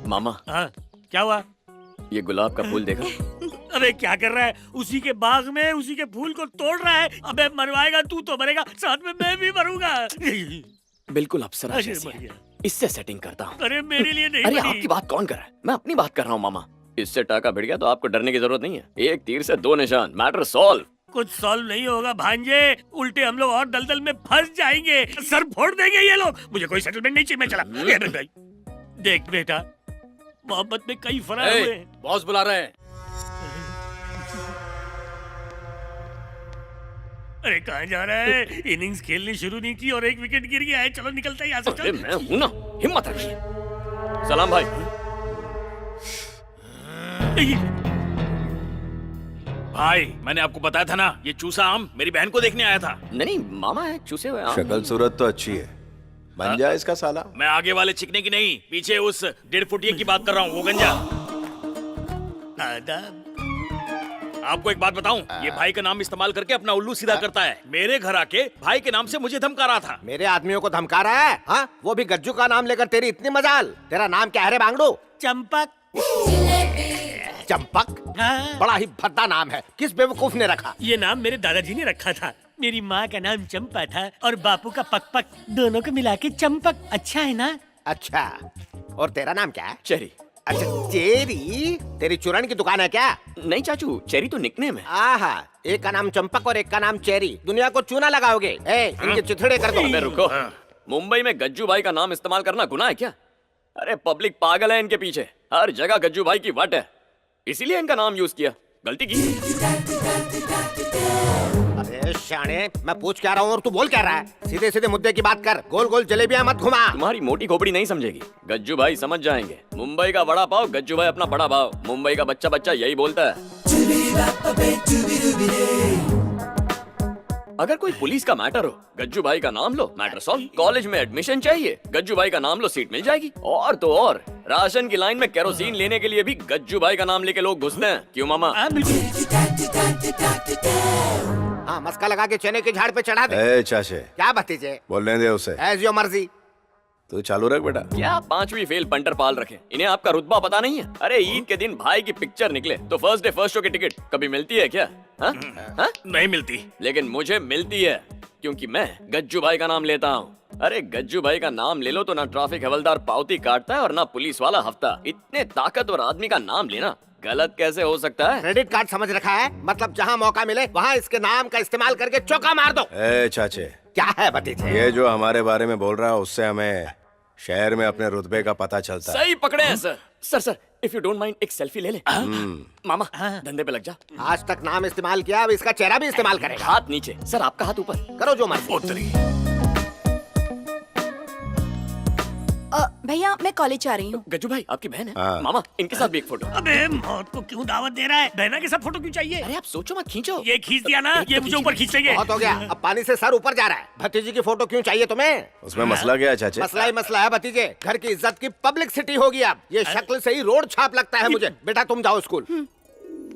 मामा, हाँ, क्या हुआ? ये गुलाब का फूल देखा? अबे क्या कर रहा है? उसी के बाग में उसी के फूल को तोड़ रहा है। अबे मरवाएगा तू तो मरेगा, साथ में मैं भी मरूंगा। बिल्कुल अप्सरा अरे जैसी मर है। गया। इससे सेटिंग करता हूँ। अरे मेरे लिए नहीं अरे बनी। आपकी बात कौन कर रहा है? मैं अपनी बात कर रहा हूँ मामा। इससे टाका भिड़ गया तो आपको डरने की जरूरत नहीं है। एक तीर से दो निशान, मैटर सॉल्व। कुछ सॉल्व नहीं होगा भांजे, उल्टे हम लोग और दलदल में फंस जाएंगे, सर फोड़ देंगे ये लोग। मुझे कोई सेटलमेंट नहीं चाहिए, मैं चला। ये भाई देख बेटा, मोहब्बत में कई फर्क हुए। बॉस बुला रहे हैं। अरे कहाँ जा रहा है? इनिंग्स खेलनी शुरू नहीं की और एक विकेट गिर गया है। चलो निकलते हैं यहाँ से। अरे चल। मैं हूं ना, हिम्मत रखिए। सलाम भाई। भाई मैंने आपको बताया था ना, ये चूसा आम मेरी बहन को देखने आया था। नहीं मामा है, चूसे हुए आम। शक्ल सूरत तो अच्छी है, बन जाए इसका साला। मैं आगे वाले चिकने की नहीं, पीछे उस 1.5 फुटिया की बात कर रहा हूँ, वो गंजा। आदाब। आपको एक बात बताऊं, ये भाई का नाम इस्तेमाल करके अपना उल्लू सीधा करता है। मेरे घर आके भाई के नाम से मुझे धमका रहा था। मेरे आदमियों को धमका रहा है? हाँ, वो भी गज्जू का नाम लेकर। तेरी इतनी मजाल। तेरा नाम क्या है रे बांगड़ू? चंपक। चंपक? हाँ। बड़ा ही भद्दा नाम है, किस बेवकूफ ने रखा? ये नाम मेरे दादाजी ने रखा था। मेरी माँ का नाम चंपा था और बापू का पकपक, दोनों को मिला के चंपक। अच्छा है ना? अच्छा, और तेरा नाम क्या है? चेरी। अच्छा चेरी। तेरी चूरन की दुकान है क्या? नहीं चाचू, चेरी तो निकनेम है। आहा, एक का नाम चंपक और एक का नाम चेरी। दुनिया को चूना लगाओगे? इनके चिथड़े कर दो। अबे रुको, मुंबई में गज्जू भाई का नाम इस्तेमाल करना गुनाह है क्या? अरे पब्लिक पागल है इनके पीछे, हर जगह गज्जू भाई की वट है, इसीलिए इनका नाम यूज किया। गलती की। अरे शाणे, मैं पूछ क्या रहा हूँ और तू बोल क्या रहा है? सीधे सीधे मुद्दे की बात कर, गोल गोल जलेबियां मत घुमा। तुम्हारी मोटी खोपड़ी नहीं समझेगी, गज्जू भाई समझ जाएंगे। मुंबई का बड़ा पाव, गज्जू भाई अपना बड़ा भाव। मुंबई का बच्चा बच्चा यही बोलता है। अगर कोई पुलिस का मैटर हो, गज्जू भाई का नाम लो, मैटर सॉल्व। कॉलेज में एडमिशन चाहिए, गज्जू भाई का नाम लो, सीट मिल जाएगी। और तो और राशन की लाइन में केरोसिन लेने के लिए भी गज्जू भाई का नाम लेके लोग घुसते हैं। क्यों मामा? हाँ, मस्का लगा के चने के झाड़ पे चढ़ा दे। ए चाचे, क्या भतीजे? बोलने दे उसे। एज योर मर्जी। तू चालू रख बेटा। क्या 5वीं फेल पंटर पाल रखे? इन्हें आपका रुतबा पता नहीं है? अरे ईद के दिन भाई की पिक्चर निकले तो फर्स्ट डे फर्स्ट शो की टिकट कभी मिलती है क्या? हाँ? हाँ? नहीं मिलती। लेकिन मुझे मिलती है, क्योंकि मैं गज्जू भाई का नाम लेता हूँ। अरे गज्जू भाई का नाम ले लो तो ना ट्रैफिक हवलदार पावती काटता है और ना पुलिस वाला हफ्ता। इतने ताकतवर आदमी का नाम लेना गलत कैसे हो सकता है? क्रेडिट कार्ड समझ रखा है? मतलब जहाँ मौका मिले वहाँ इसके नाम का इस्तेमाल करके चौका मार दो। ए चाचे, क्या है भतीजे? ये जो हमारे बारे में बोल रहा है उससे हमें शहर में अपने रुतबे का पता चलता है। सही पकड़े हैं sir. Sir if you don't mind एक सेल्फी ले ले। मामा धंधे पे लग जा। आज तक नाम इस्तेमाल किया, अब इसका चेहरा भी इस्तेमाल करेगा। हाथ नीचे सर, आपका हाथ ऊपर करो जो मर्जी। भैया मैं कॉलेज जा रही हूँ। गज्जू भाई आपकी बहन है? हाँ। मामा इनके साथ भी एक फोटो। अबे मौत को क्यों दावत दे रहा है? बहना के साथ फोटो क्यों चाहिए? अरे आप सोचो मत, खींचो। ये खींच दिया ना, ये मुझे ऊपर खींच लेंगे। बहुत हो गया, अब पानी से सर ऊपर जा रहा है। भतीजी की फोटो क्यों चाहिए तुम्हें? उसमें मसला क्या है चाचे? मसला ही मसला है भतीजे। घर की इज्जत की पब्लिसिटी होगी। अब ये शक्ल से ही रोड छाप लगता है मुझे। बेटा तुम जाओ स्कूल।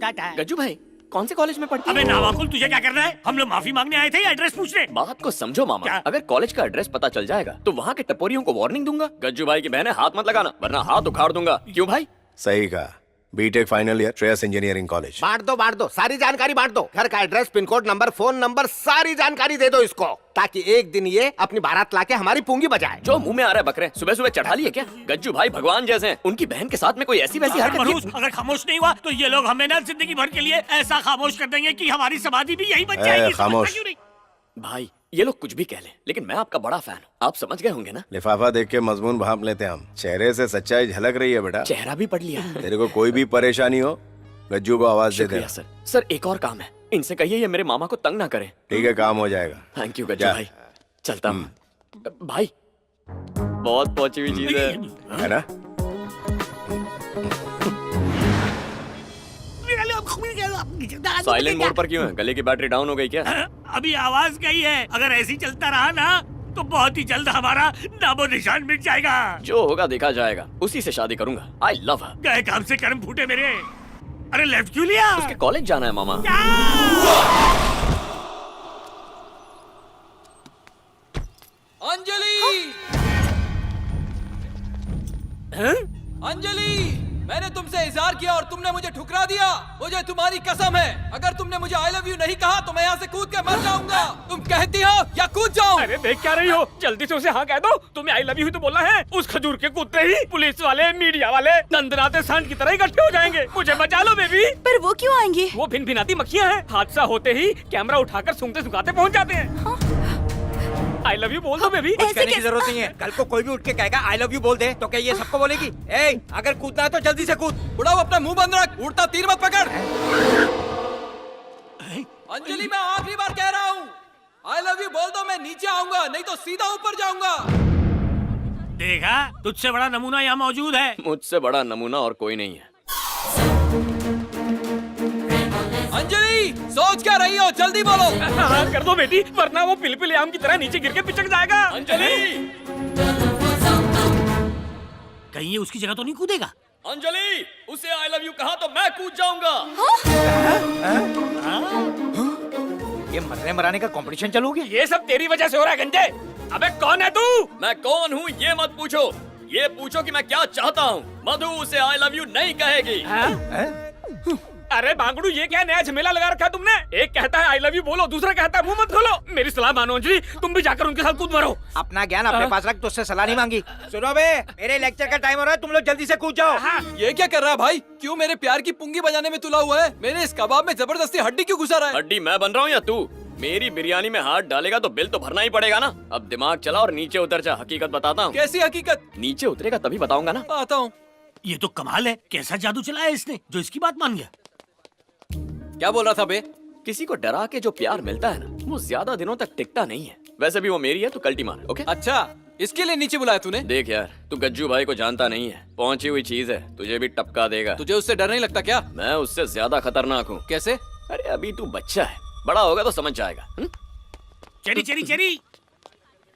टाटा। गज्जू भाई कौन से कॉलेज में पढ़ती अबे है? नावाकुल, तुझे क्या करना है? हम लोग माफी मांगने आए थे या एड्रेस पूछने? बात को समझो मामा। क्या? अगर कॉलेज का एड्रेस पता चल जाएगा तो वहाँ के टपोरियों को वार्निंग दूंगा। गज्जू भाई की बहन है, हाथ मत लगाना वरना हाथ उखाड़ दूंगा। क्यों भाई? सही कहा। B Tech final year, Shreyas engineering college. बांट दो, सारी जानकारी बांट दो। घर का address, pin code, number, phone number, सारी जानकारी दे दो इसको, ताकि एक दिन ये अपनी बारात लाके हमारी पूंगी बजाए। जो मुंह में आ रहा है बकरे, सुबह सुबह चढ़ा लिए क्या? गज्जू भाई भगवान जैसे हैं, उनकी बहन के साथ में कोई ऐसी वैसी हरकत मरूज, की- अगर खामोश नहीं हुआ तो ये लोग हमें ना जिंदगी भर के लिए ऐसा खामोश कर देंगे कि हमारी समाधि भी यही बन जाएगी। खामोश। समझता क्यों नहीं? भाई ये लोग कुछ भी कह लें, लेकिन मैं आपका बड़ा फैन हूँ। आप समझ गए होंगे ना? लिफाफा देख के मजमून भाप लेते हैं हम। चेहरे से सच्चाई झलक रही है बेटा। चेहरा भी पढ़ लिया। तेरे को कोई भी परेशानी हो, गज्जू को आवाज दे शुक्रिया दे। सर। सर एक और काम है, इनसे कहिए ये मेरे मामा को तंग ना करें। ठीक है, काम हो जाएगा। थैंक यू गज्जू जा। भाई, चलता हूँ। भाई बहुत पहुंची हुई चीज है ना? साइलेंट मोड पर क्यों है? गले की बैटरी डाउन हो गई क्या? अभी आवाज गई है। अगर ऐसी चलता रहा ना तो बहुत ही जल्द हमारा नामो निशान मिट जाएगा। जो होगा देखा जाएगा, उसी से शादी करूंगा। आई लव हर। गए काम से कर्म फूटे मेरे। अरे लेफ्ट क्यों लिया? उसके कॉलेज जाना है मामा। अंजलि! अंजलि! मैंने तुमसे इजहार किया और तुमने मुझे ठुकरा दिया। मुझे तुम्हारी कसम है, अगर तुमने मुझे आई लव यू नहीं कहा तो मैं यहाँ से कूद के मर जाऊंगा। तुम कहती हो या कूद जाऊं? अरे देख क्या रही हो, जल्दी से उसे हाँ कह दो। तुम्हें आई लव यू तो बोलना है। उस खजूर के कूदते ही पुलिस वाले, मीडिया वाले दंदनाते सांड की तरह इकट्ठे हो जाएंगे। मुझे बचा लो बेबी। पर वो क्यों आएंगे? वो भिन भिनाती मक्खियाँ हैं। हादसा होते ही कैमरा उठाकर सूंघते सुखाते पहुँच जाते हैं। आई लव यू बोल दो बेबी। ऐसे कहने की कैसे? जरूरत नहीं है। कल को कोई भी उठ के कहेगा आई लव यू बोल दे, तो क्या ये सबको बोलेगी? ए, अगर कूदना है तो जल्दी से कूद। बुढ़ाओ अपना मुंह बंद रख, उड़ता तीर मत पकड़। अंजलि मैं आखिरी बार कह रहा हूँ, आई लव यू बोल दो, मैं नीचे आऊंगा, नहीं तो सीधा ऊपर जाऊंगा। देखा, तुझसे बड़ा नमूना यहाँ मौजूद है। मुझसे बड़ा नमूना और कोई नहीं है। अंजलि सोच क्या रही हो, जल्दी बोलो। हाँ कर दो बेटी, वरना वो पिलपिल आम की तरह नीचे गिर के पिचक जाएगा। अंजलि! कहीं ये उसकी जगह तो नहीं कूदेगा? अंजलि! उसे आई लव यू कहा तो मैं कूद जाऊंगा। ये मरने मराने का कंपटीशन चालू हो गया। ये सब तेरी वजह से हो रहा है गंजे। अबे कौन है तू? मैं कौन हूँ ये मत पूछो, ये पूछो कि मैं क्या चाहता हूँ। मधु उसे आई लव यू नहीं कहेगी। अरे बांगड़ू, ये क्या नया झमेला लगा रखा है तुमने? एक कहता है आई लव यू बोलो, दूसरा कहता है मुंह मत खोलो। मेरी सलाह मानो अंजलि, तुम भी जाकर उनके साथ कूद मरो। अपना ज्ञान अपने पास रख, तुझसे सलाह नहीं मांगी। सुनो बे, मेरे लेक्चर का टाइम हो रहा है, तुम लोग जल्दी से कूद जाओ। ये क्या कर रहा है भाई? क्यों मेरे प्यार की पुंगी बजाने में तुला हुआ है? मेरे इस कबाब में जबरदस्ती हड्डी क्यों घुसा रहा है? हड्डी मैं बन रहा हूँ या तू? मेरी बिरयानी में हाथ डालेगा तो बिल तो भरना ही पड़ेगा ना। अब दिमाग चला और नीचे उतर जा, हकीकत बताता हूँ। कैसी हकीकत? नीचे उतरेगा तभी बताऊंगा ना। आता हूँ। ये तो कमाल है, कैसा जादू चलाया इसने जो इसकी बात मान गया। क्या बोल रहा था बे? किसी को डरा के जो प्यार मिलता है ना, वो ज्यादा दिनों तक टिकता नहीं है। वैसे भी वो मेरी है तो कल्टी मार। ओके? अच्छा, इसके लिए नीचे बुलाया तूने? देख यार, तू गज्जू भाई को जानता नहीं है, पहुंची हुई चीज है, तुझे भी टपका देगा। तुझे उससे डर नहीं लगता क्या? मैं उससे ज्यादा खतरनाक हूँ। कैसे? अरे अभी तू बच्चा है, बड़ा होगा तो समझ जाएगा। चेरी चेरी चेरी,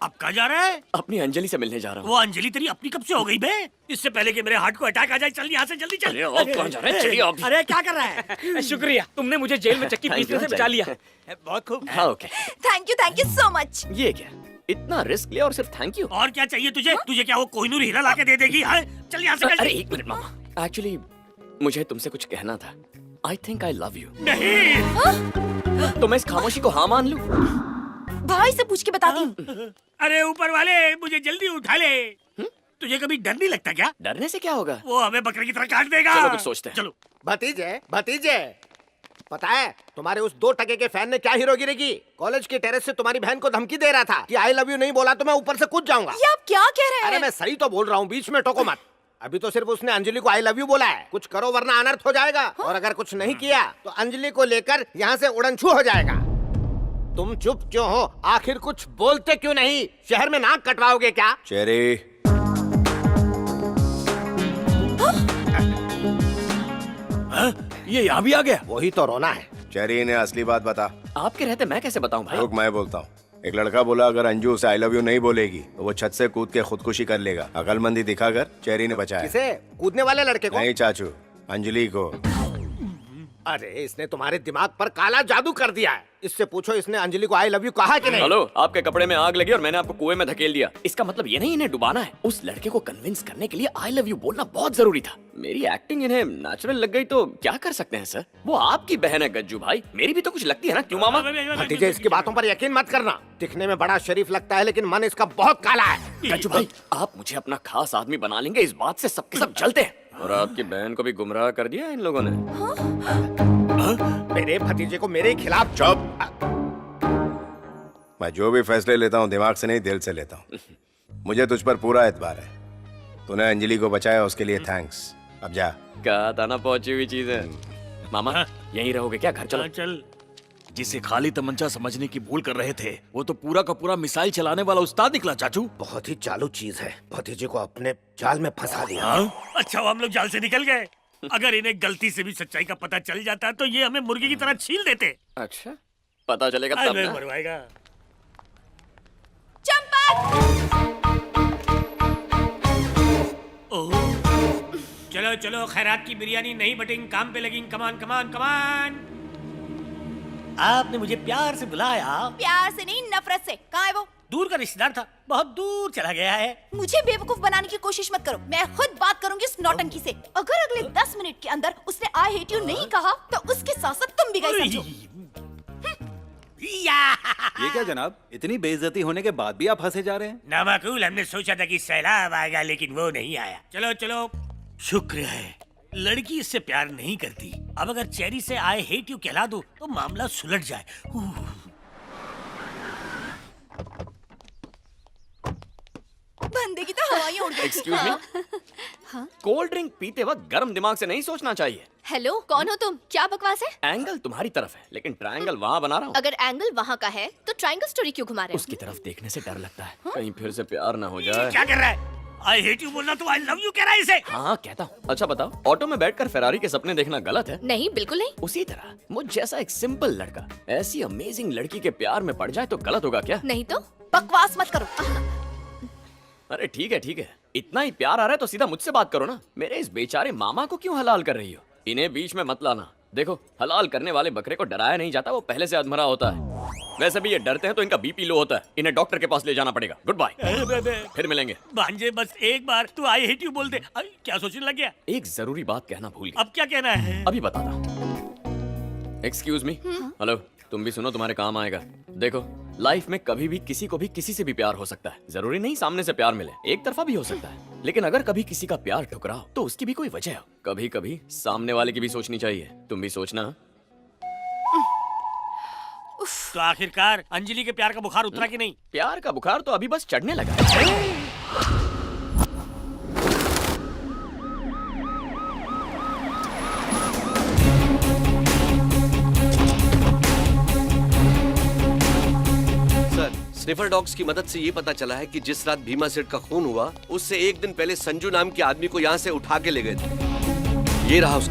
अब कहाँ जा रहा है? अपनी अंजलि से मिलने जा रहा हूँ। वो अंजलि तेरी अपनी कब से हो गई बे? इससे पहले कि मेरे हार्ट को अटैक आ जाए, चल यहाँ से जल्दी चल। अरे आप कहाँ जा रहे हैं? चलिए आप। अरे क्या कर रहा है? शुक्रिया, तुमने मुझे जेल में चक्की पीसने से बचा लिया। बहुत खूब। हाँ okay. Thank you so much. ये क्या, इतना रिस्क लिया और सिर्फ थैंक यू? और क्या चाहिए तुझे? तुझे क्या वो कोहिनूर हीरा लाके दे देगी? हाँ? चल यहाँ से अरे जल्दी। एक मिनट मामा, एक्चुअली मुझे तुमसे कुछ कहना था। I think I love you. नहीं, तो मैं इस खामोशी को हाँ मान लूं? भाई से पूछ के बताती हूँ। अरे ऊपर वाले मुझे जल्दी उठा ले। तुझे कभी डर नहीं लगता क्या? डरने से क्या होगा? वो हमें बकरे की तरह काट देगा। चलो कुछ सोचते हैं। चलो। भतीजे भतीजे, पता है तुम्हारे उस 2 टके के फैन ने क्या हीरोगिरी की? कॉलेज के टेरेस से तुम्हारी बहन को धमकी दे रहा था कि आई लव यू नहीं बोला तो मैं ऊपर से कूद जाऊंगा। ये आप क्या कह रहे अरे हैं? मैं सही तो बोल रहा हूँ, बीच में टोको मत। अभी तो सिर्फ उसने अंजलि को आई लव यू बोला है, कुछ करो वरना अनर्थ हो जाएगा। और अगर कुछ नहीं किया तो अंजलि को लेकर यहाँ से उड़नछू हो जाएगा। तुम चुप क्यों हो? आखिर कुछ बोलते क्यों नहीं? शहर में नाक कटवाओगे क्या? चेरी, ये यहाँ भी आ गया। वही तो रोना है। चेरी ने असली बात बता। आपके रहते मैं कैसे बताऊं भाई? रुक, मैं बोलता हूँ। एक लड़का बोला अगर अंजू उसे आई लव यू नहीं बोलेगी तो वो छत से कूद के खुदकुशी कर लेगा। अकलमंदी दिखाकर चेरी ने बचाया। किसे? कूदने वाले लड़के को? नहीं चाचू, अंजलि को। अरे इसने तुम्हारे दिमाग पर काला जादू कर दिया है। इससे पूछो इसने अंजलि को आई लव यू कहा कि नहीं? हेलो, आपके कपड़े में आग लगी और मैंने आपको कुएं में धकेल दिया। इसका मतलब ये नहीं इन्हें डुबाना है। उस लड़के को कन्विंस करने के लिए आई लव यू बोलना बहुत जरूरी था। मेरी एक्टिंग इन्हें नेचुरल लग गई तो क्या कर सकते हैं सर? वो आपकी बहन है गज्जू भाई, मेरी भी तो कुछ लगती है ना, क्यों मामा? भतीजे इसकी बातों पर यकीन मत करना। दिखने में बड़ा शरीफ लगता है लेकिन मन इसका बहुत काला है। गज्जू भाई, आप मुझे अपना खास आदमी बना लेंगे, इस बात से सबके सब जलते हैं। और आपकी बहन को भी गुमराह कर दिया इन लोगों ने। मेरे भतीजे को मेरे खिलाफ चुप। मैं जो भी फैसले लेता हूँ दिमाग से नहीं, दिल से लेता हूँ। मुझे तुझ पर पूरा एतबार है। तूने अंजलि को बचाया, उसके लिए थैंक्स। अब जा। कहा था ना पहुंची हुई चीज है। मामा यहीं रहोगे क्या? घर चलो। चल। जिसे खाली तमंचा समझने की भूल कर रहे थे, वो तो पूरा का पूरा मिसाइल चलाने वाला उस्ताद निकला चाचू। बहुत ही चालू चीज है। भतीजे को अपने जाल में फंसा दिया। अच्छा वो हम लोग जाल से निकल गए। अगर इन्हें गलती से भी सच्चाई का पता चल जाता तो ये हमें मुर्गी की तरह छील देते। अच्छा, पता चलेगा तब अरे ना। मरवाएगा। चंपा चलो चलो, खैरात की बिरयानी नहीं बटेंगे, काम पे लगेंगे। कमान कमान कमान। आपने मुझे प्यार से बुलाया। प्यार से नहीं, नफरत से। कहाँ है वो? दूर का रिश्तेदार था, बहुत दूर चला गया है। मुझे बेवकूफ बनाने की कोशिश मत करो, मैं खुद बात करूंगी इस नौटंकी से। अगर अगले 10 मिनट के अंदर उसने आई हेट यू नहीं कहा तो उसके साथ साथ तुम भी गए समझो। ये क्या जनाब, इतनी बेइज्जती होने के बाद भी आप हंसे जा रहे हैं? नामाकुल, हमने सोचा था कि सैलाब आएगा लेकिन वो नहीं आया। चलो चलो, शुक्र है लड़की इससे प्यार नहीं करती। अब अगर चेरी से आई हेट यू कहला दो तो मामला सुलझ जाए। बंदे की तो हवाएं उड़ गई। एक्सक्यूज मी, कोल्ड ड्रिंक पीते वक्त गर्म दिमाग से नहीं सोचना चाहिए। हेलो, कौन हो तुम? क्या बकवास है? एंगल तुम्हारी तरफ है लेकिन ट्रायंगल वहाँ बना रहा हूँ। अगर एंगल वहाँ का है तो ट्रायंगल स्टोरी क्यों घुमा रहे हो? उसकी तरफ देखने से डर लगता है, कहीं फिर से प्यार ना हो जाए। क्या कर रहा है? आई हेट यू बोलना तो आई लव यू कह रहा है इसे। हाँ कहता हूँ। अच्छा बताओ, ऑटो में बैठकर फेरारी के सपने देखना गलत है? नहीं, बिल्कुल नहीं। उसी तरह मुझ जैसा एक सिंपल लड़का ऐसी अमेजिंग लड़की के प्यार में पड़ जाए तो गलत होगा क्या? नहीं तो बकवास मत करो। अरे ठीक है ठीक है, इतना ही प्यार आ रहा है तो सीधा मुझसे बात करो ना। मेरे इस बेचारे मामा को क्यों हलाल कर रही हो? इन्हें बीच में मत लाना। देखो, हलाल करने वाले बकरे को डराया नहीं जाता, वो पहले से अधमरा होता है। वैसे भी ये डरते हैं तो इनका बीपी लो होता है। इन्हें डॉक्टर के पास ले जाना पड़ेगा। गुड बाय, फिर मिलेंगे। भांजे बस एक बार तू आई हेट यू बोल दे। क्या सोचने लग गया? एक जरूरी बात कहना भूल गया। अब क्या कहना है? अभी बताता। एक्सक्यूज मी, हेलो, तुम भी सुनो, तुम्हारे काम आएगा। देखो, लाइफ में कभी भी किसी को भी किसी से भी प्यार हो सकता है। जरूरी नहीं सामने से प्यार मिले, एक तरफा भी हो सकता है। लेकिन अगर कभी किसी का प्यार ठुकराओ तो उसकी भी कोई वजह हो। कभी कभी सामने वाले की भी सोचनी चाहिए। तुम भी सोचना। तो आखिरकार अंजलि के प्यार का बुखार उतरा कि नहीं? प्यार का बुखार तो अभी बस चढ़ने लगा है। स्निफर डॉग्स की मदद से ये पता चला है कि जिस रात भीमा सेठ का खून हुआ उससे एक दिन पहले संजू नाम के आदमी को यहाँ से उठा के ले गए थे। ये रहा उसका